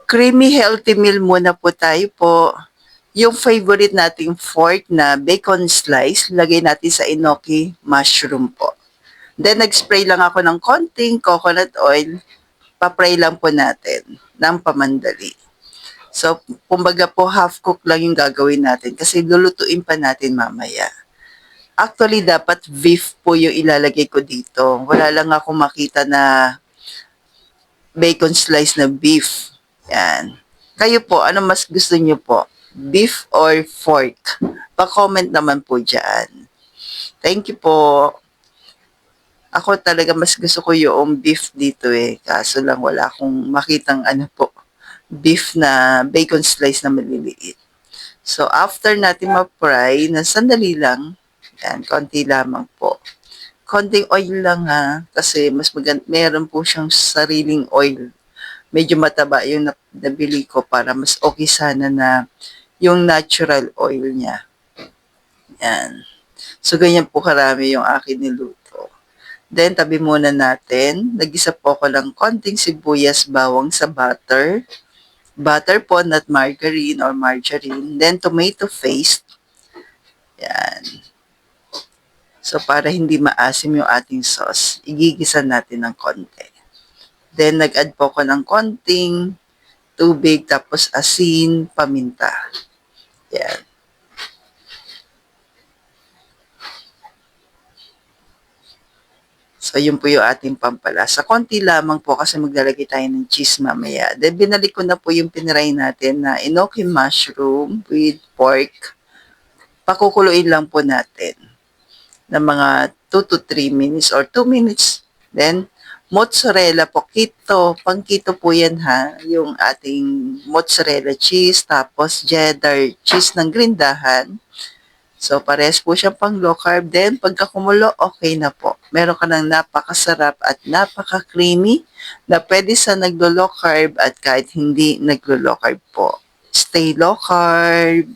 Creamy healthy meal muna po tayo po. Yung favorite nating fork na bacon slice, lagay natin sa enoki mushroom po. Then, nag-spray lang ako ng konting coconut oil. Pa-fry lang po natin ng pamandali. So, kumbaga po, half cook lang yung gagawin natin kasi lulutuin pa natin mamaya. Actually, dapat beef po yung ilalagay ko dito. Wala lang ako makita na bacon slice na beef. Yan. Kayo po, ano mas gusto niyo po? Beef or fork? Pa-comment naman po dyan. Thank you po. Ako talaga mas gusto ko yung beef dito eh. Kaso lang wala akong makitang ano po, beef na bacon slice na maliliit. So, after natin ma-fry, na sandali lang, yan, konti lamang po. Konting oil lang ha, kasi mas meron po siyang sariling oil. Medyo mataba yung nabili ko para mas okay sana na yung natural oil niya. Yan. So, ganyan po karami yung akin niluto. Then, tabi muna natin. Nag-isa po ako ng konting sibuyas bawang sa butter. Butter po, not margarine or margarine. Then, tomato paste. Yan. So, para hindi maasim yung ating sauce, igigisa natin ng konti. Then, nag-add po ako ng konting tubig, tapos asin, paminta. Yan. So, yun po yung ating pampalasa. Konti lamang po kasi maglalagay tayo ng cheese mamaya. Then, binalik ko na po yung piniray natin na enoki mushroom with pork. Pakukuluin lang po natin ng mga 2 to 3 minutes or 2 minutes. Then, mozzarella po, keto. Pang keto po yan ha. Yung ating mozzarella cheese, tapos cheddar cheese ng grindahan. So, parehas po siyang pang low carb. Then, pagka kumulo, okay na po. Meron ka ng napakasarap at napaka-creamy na pwede sa naglo-low carb at kahit hindi naglo-low carb po. Stay low carb!